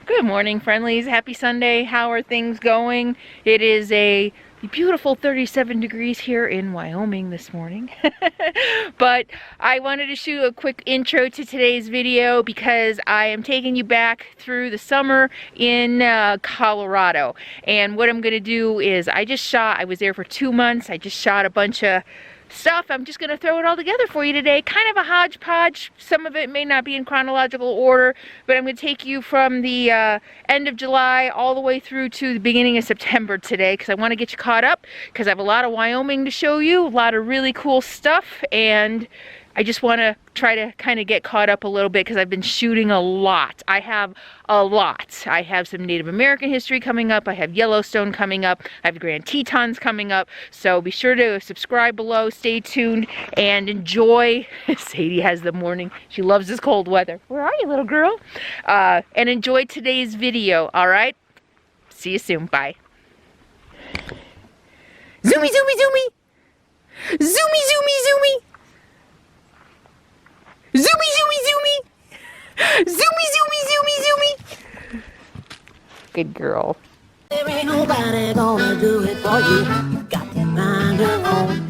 Good morning, friendlies. Happy Sunday. How are things going? It is a beautiful 37 degrees here in Wyoming this morning. But I wanted to shoot a quick intro to today's video because I am taking you back through the summer in Colorado. And what I'm going to do is I was there for 2 months. I just shot a bunch of stuff. I'm just going to throw it all together for you today. Kind of a hodgepodge. Some of it may not be in chronological order, but I'm going to take you from the end of July all the way through to the beginning of September today because I want to get you caught up because I have a lot of Wyoming to show you, a lot of really cool stuff, and I just want to try to kind of get caught up a little bit because I've been shooting a lot. I have a lot. I have some Native American history coming up. I have Yellowstone coming up. I have Grand Tetons coming up. So be sure to subscribe below, stay tuned, and enjoy. Sadie has the morning. She loves this cold weather. Where are you, little girl? And enjoy today's video, all right? See you soon. Bye. Zoomy, zoomy, zoomy. Zoomy, zoomy, zoomy. Zoomy, zoomy, zoomy! Zoomy, zoomy, zoomy, zoomy! Good girl. There ain't nobody gonna do it for you. You got to find your own.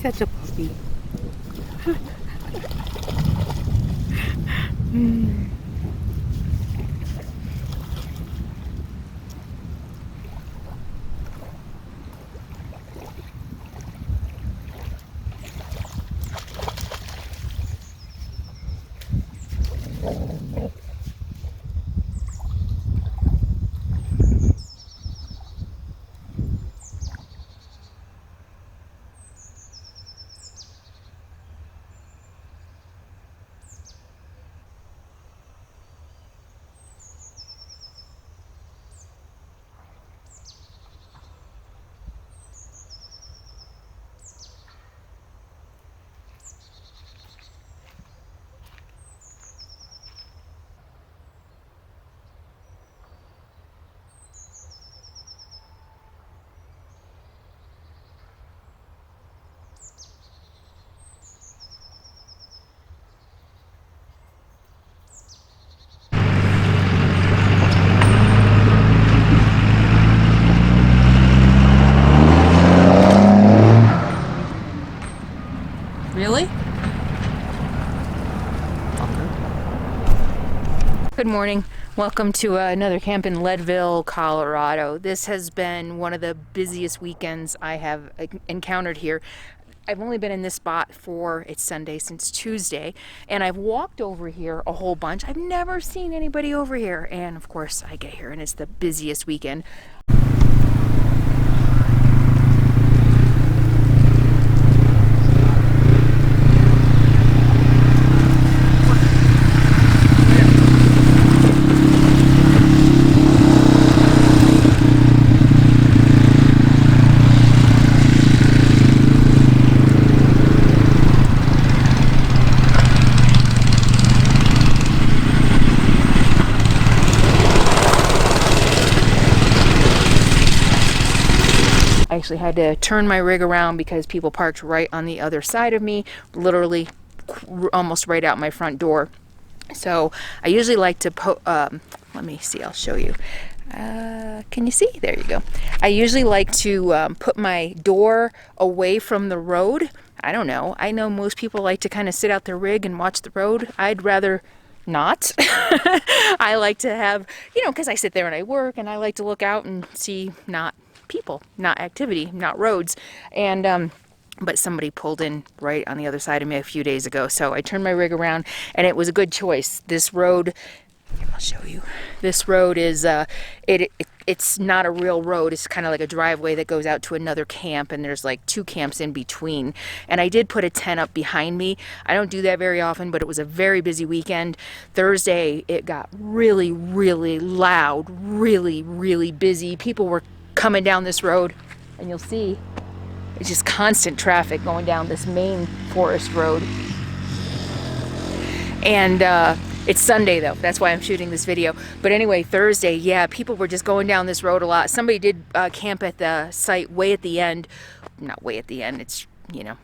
such a puppy. Really? Good morning. Welcome to another camp in Leadville, Colorado. This has been one of the busiest weekends I have encountered here. I've only been in this spot for, it's Sunday, since Tuesday, and I've walked over here a whole bunch. I've never seen anybody over here, and of course I get here and it's the busiest weekend. I actually had to turn my rig around because people parked right on the other side of me, literally almost right out my front door. So I usually like to let me see, I'll show you. Can you see? There you go. I usually like to put my door away from the road. I don't know. I know most people like to kind of sit out their rig and watch the road. I'd rather not. I like to have, because I sit there and I work, and I like to look out and see not people, not activity, not roads. And but somebody pulled in right on the other side of me a few days ago, so I turned my rig around, and it was a good choice. This road, I'll show you. This road is it's not a real road. It's kind of like a driveway that goes out to another camp, and there's like 2 camps in between. And I did put a tent up behind me. I don't do that very often, but it was a very busy weekend. Thursday it got really, really loud, really, really busy. People were coming down this road, and you'll see it's just constant traffic going down this main forest road. And it's Sunday though, that's why I'm shooting this video. But anyway, Thursday, yeah, people were just going down this road a lot. Somebody did camp at the site way at the end. Not way at the end, it's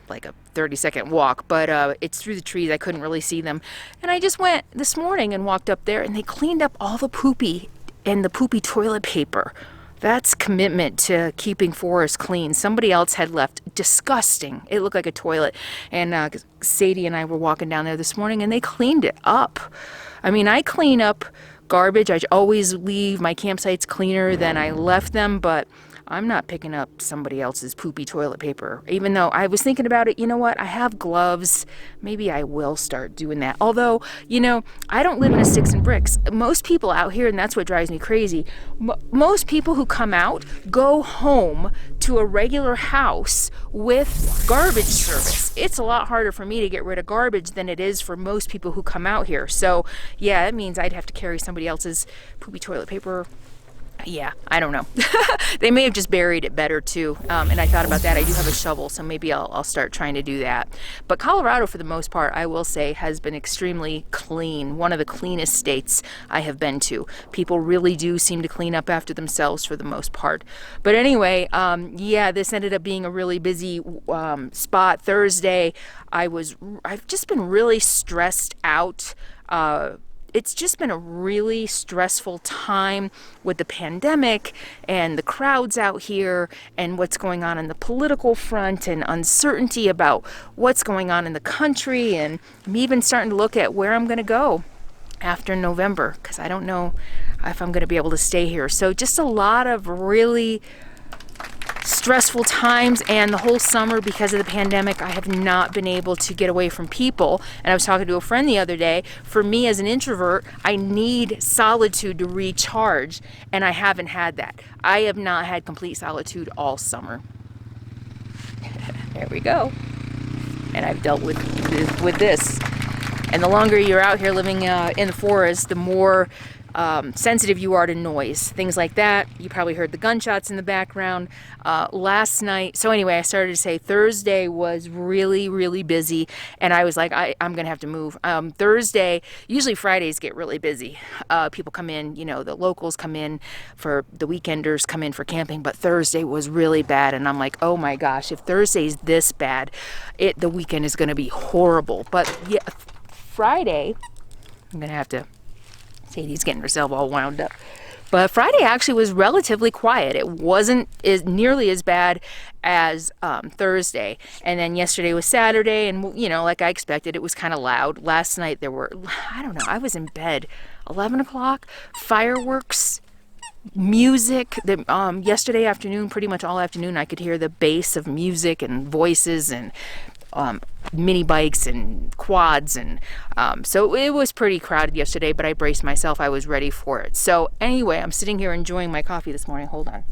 like a 30-second walk, but it's through the trees. I couldn't really see them. And I just went this morning and walked up there, and they cleaned up all the poopy and the poopy toilet paper. That's commitment to keeping forests clean. Somebody else had left disgusting. It looked like a toilet. And Sadie and I were walking down there this morning, and they cleaned it up. I mean, I clean up garbage. I always leave my campsites cleaner than I left them, but I'm not picking up somebody else's poopy toilet paper. Even though I was thinking about it, you know what? I have gloves. Maybe I will start doing that. Although, I don't live in a sticks and bricks. Most people out here, and that's what drives me crazy, most people who come out go home to a regular house with garbage service. It's a lot harder for me to get rid of garbage than it is for most people who come out here. So, yeah, it means I'd have to carry somebody else's poopy toilet paper. Yeah, I don't know. They may have just buried it better too. And I thought about that. I do have a shovel, so maybe I'll start trying to do that. But Colorado, for the most part, I will say, has been extremely clean. One of the cleanest states I have been to. People really do seem to clean up after themselves for the most part. But anyway, yeah, this ended up being a really busy spot. Thursday, I've just been really stressed out. it's just been a really stressful time with the pandemic and the crowds out here and what's going on in the political front and uncertainty about what's going on in the country. And I'm even starting to look at where I'm going to go after November, because I don't know if I'm going to be able to stay here. So just a lot of really stressful times, and the whole summer because of the pandemic I have not been able to get away from people. And I was talking to a friend the other day, for me as an introvert, I need solitude to recharge, and I haven't had that. I have not had complete solitude all summer. There we go. And I've dealt with this. And the longer you're out here living in the forest, the more sensitive you are to noise, things like that. You probably heard the gunshots in the background last night. So anyway, I started to say Thursday was really, really busy, and I was like, I'm gonna have to move. Thursday, usually Fridays get really busy. People come in, you know, the locals come in for the weekenders, come in for camping, but Thursday was really bad, and I'm like, oh my gosh, if Thursday's this bad, the weekend is gonna be horrible. But yeah, Friday, I'm gonna have to. Sadie's getting herself all wound up. But Friday actually was relatively quiet. It wasn't nearly as bad as Thursday. And then yesterday was Saturday, and you know, like I expected, it was kind of loud. Last night there were, I don't know, I was in bed 11 o'clock, fireworks, music. Yesterday afternoon, pretty much all afternoon, I could hear the bass of music and voices and mini bikes and quads, and so it was pretty crowded yesterday, but I braced myself. I was ready for it. So anyway, I'm sitting here enjoying my coffee this morning. Hold on.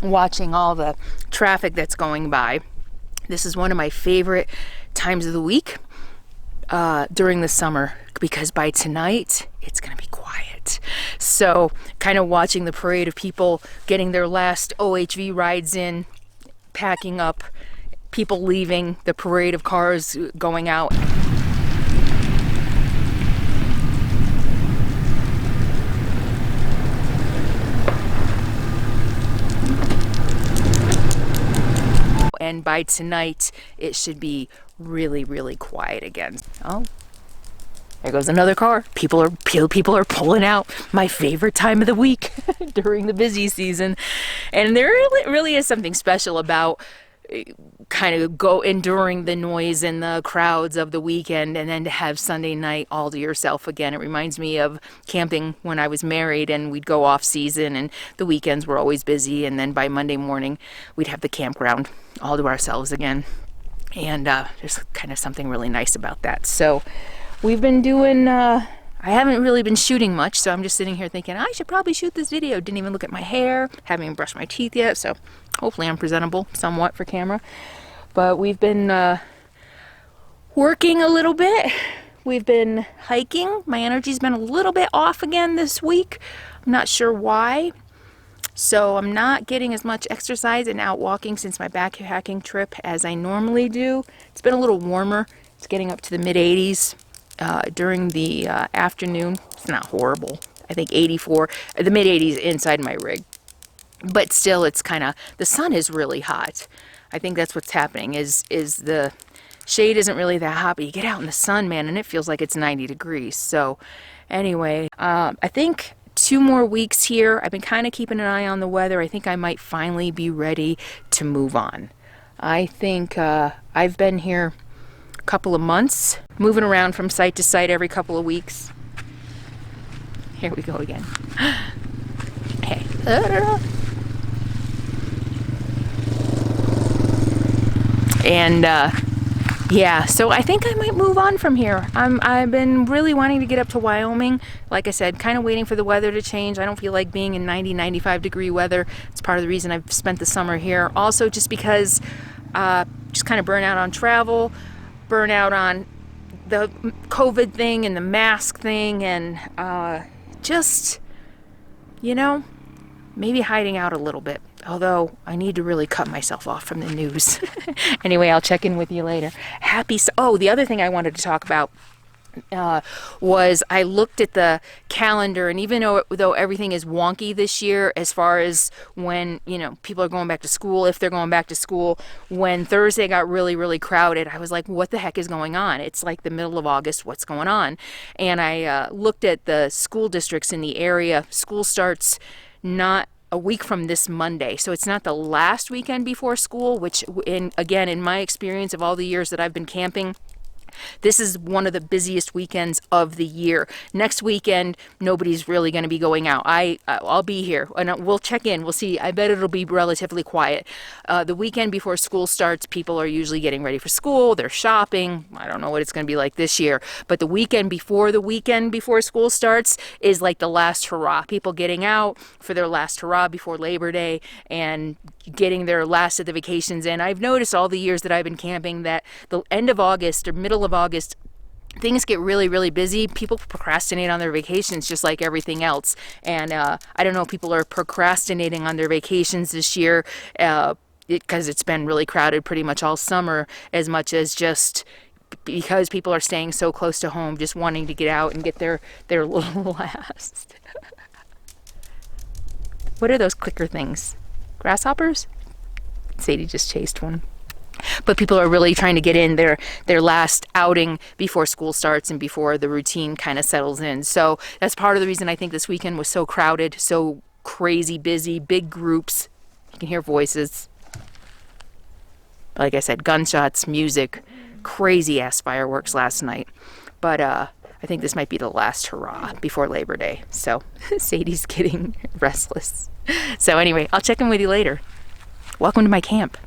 Watching all the traffic that's going by. This is one of my favorite times of the week during the summer, because by tonight it's gonna be quiet. So kind of watching the parade of people getting their last OHV rides in, packing up, people leaving, the parade of cars going out. And by tonight, it should be really, really quiet again. Oh, there goes another car. People are pulling out. My favorite time of the week during the busy season. And there really is something special about kind of enduring the noise and the crowds of the weekend, and then to have Sunday night all to yourself again. It reminds me of camping when I was married, and we'd go off season and the weekends were always busy, and then by Monday morning we'd have the campground all to ourselves again. And there's kind of something really nice about that. So we've been doing I haven't really been shooting much, so I'm just sitting here thinking I should probably shoot this video. Didn't even look at my hair, haven't even brushed my teeth yet, so hopefully I'm presentable somewhat for camera. But we've been working a little bit. We've been hiking. My energy's been a little bit off again this week. I'm not sure why. So I'm not getting as much exercise and out walking since my backpacking trip as I normally do. It's been a little warmer. It's getting up to the mid-80s. During the afternoon. It's not horrible. I think 84, the mid 80s inside my rig. But still, it's kind of, the sun is really hot. I think that's what's happening, is the shade isn't really that hot, but you get out in the sun, man, and it feels like it's 90 degrees. So anyway, I think 2 more weeks here. I've been kind of keeping an eye on the weather. I think I might finally be ready to move on. I think I've been here couple of months, moving around from site to site every couple of weeks. Here we go again. Hey. And yeah, so I think I might move on from here. I've been really wanting to get up to Wyoming. Like I said, kind of waiting for the weather to change. I don't feel like being in 90, 95 degree weather. It's part of the reason I've spent the summer here. Also, just because just kind of burn out on travel, burn out on the COVID thing and the mask thing, and just, you know, maybe hiding out a little bit. Although I need to really cut myself off from the news. Anyway, I'll check in with you later. Oh, the other thing I wanted to talk about was I looked at the calendar, and even though everything is wonky this year as far as when, you know, people are going back to school, if they're going back to school, when Thursday got really, really crowded, I was like, what the heck is going on? It's like the middle of August, what's going on? And I looked at the school districts in the area. School starts not a week from this Monday. So it's not the last weekend before school, which again, in my experience of all the years that I've been camping, this is one of the busiest weekends of the year. Next weekend, nobody's really going to be going out. I'll be here, and we'll check in. We'll see. I bet it'll be relatively quiet. The weekend before school starts, people are usually getting ready for school. They're shopping. I don't know what it's going to be like this year, but the weekend before school starts is like the last hurrah. People getting out for their last hurrah before Labor Day and getting their last of the vacations in. I've noticed all the years that I've been camping that the end of August or middle of August, things get really, really busy. People procrastinate on their vacations just like everything else. And I don't know if people are procrastinating on their vacations this year because it's been really crowded pretty much all summer, as much as just because people are staying so close to home, just wanting to get out and get their little last. What are those clicker things? Grasshoppers? Sadie just chased one. But people are really trying to get in their last outing before school starts and before the routine kind of settles in. So that's part of the reason I think this weekend was so crowded, so crazy busy, big groups. You can hear voices. Like I said, gunshots, music, crazy ass fireworks last night. But I think this might be the last hurrah before Labor Day. So Sadie's getting restless. So anyway, I'll check in with you later. Welcome to my camp.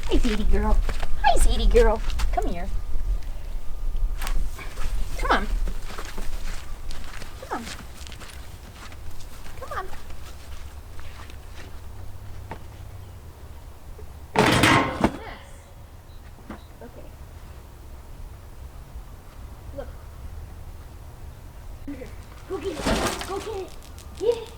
Hi, Sadie girl. Hi, Sadie girl. Come here. Come on. Come on. Come on. Yes. Okay. Look. Go get it. Go get it. Get it.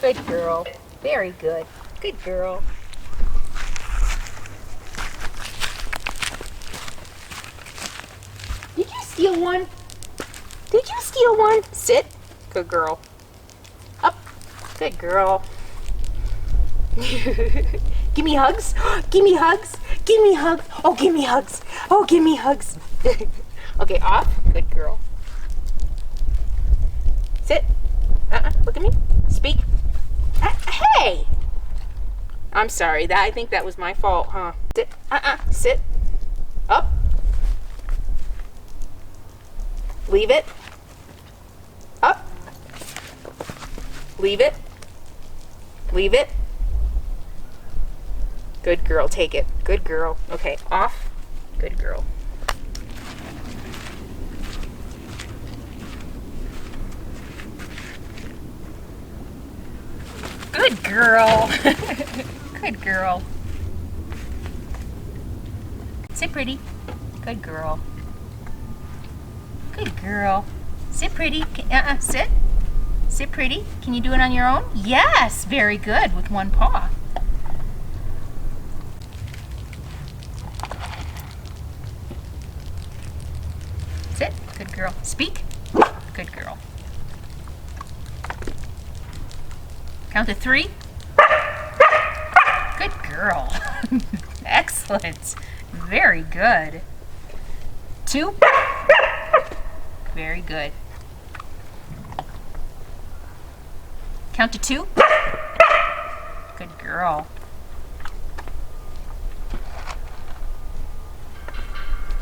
Good girl. Very good. Good girl. Did you steal one? Did you steal one? Sit. Good girl. Up. Good girl. Give me hugs. Give me hugs. Give me hugs. Oh, give me hugs. Oh, give me hugs. Okay, off. Good girl. Sit. Look at me. Speak. Hey! I'm sorry. I think that was my fault, huh? Sit. Sit. Up. Leave it. Up. Leave it. Leave it. Good girl. Take it. Good girl. Okay, off. Good girl. Good girl. Good girl. Sit pretty. Good girl. Good girl. Sit pretty. Sit. Sit pretty. Can you do it on your own? Yes. Very good. With one paw. Sit. Good girl. Speak. Good girl. Count to 3. Good girl. Excellent. Very good. 2. Very good. Count to 2. Good girl.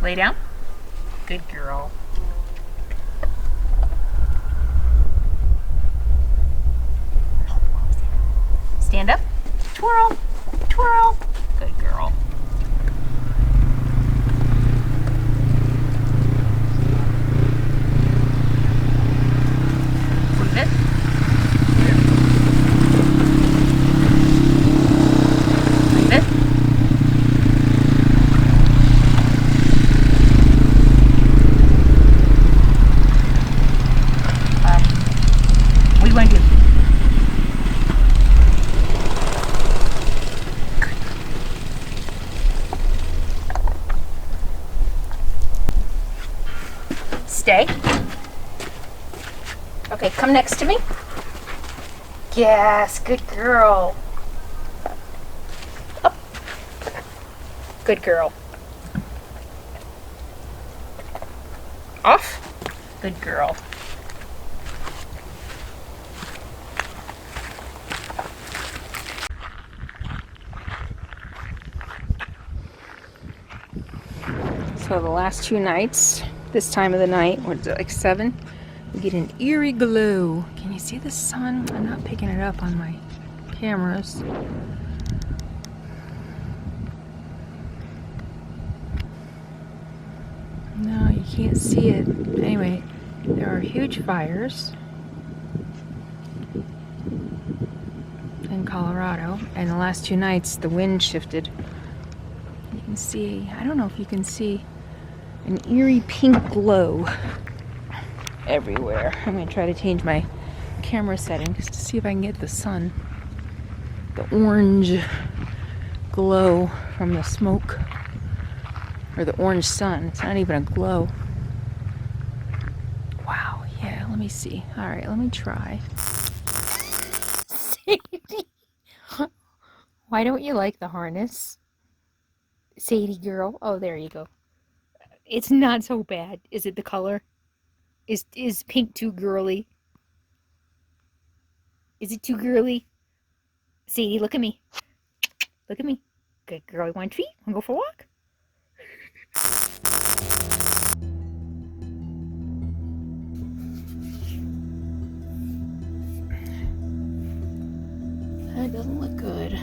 Lay down. Good girl. Stand up. Twirl. Twirl. Good girl. Breathe it. Breathe it. What do you want to do? Stay. Okay, come next to me. Yes, good girl. Up. Good girl. Off. Good girl. So the last 2 nights, this time of the night, what is it, like 7? We get an eerie glow. Can you see the sun? I'm not picking it up on my cameras. No, you can't see it. Anyway, there are huge fires in Colorado, and the last 2 nights the wind shifted. You can see, I don't know if you can see, an eerie pink glow everywhere. I'm going to try to change my camera settings to see if I can get the sun, the orange glow from the smoke, or the orange sun. It's not even a glow. Wow, yeah, let me see. All right, let me try. Sadie, why don't you like the harness? Sadie girl. Oh, there you go. It's not so bad. Is it the color? Is pink too girly? Is it too girly? Sadie, look at me. Look at me. Good girl. You want a treat? Want to go for a walk? That doesn't look good.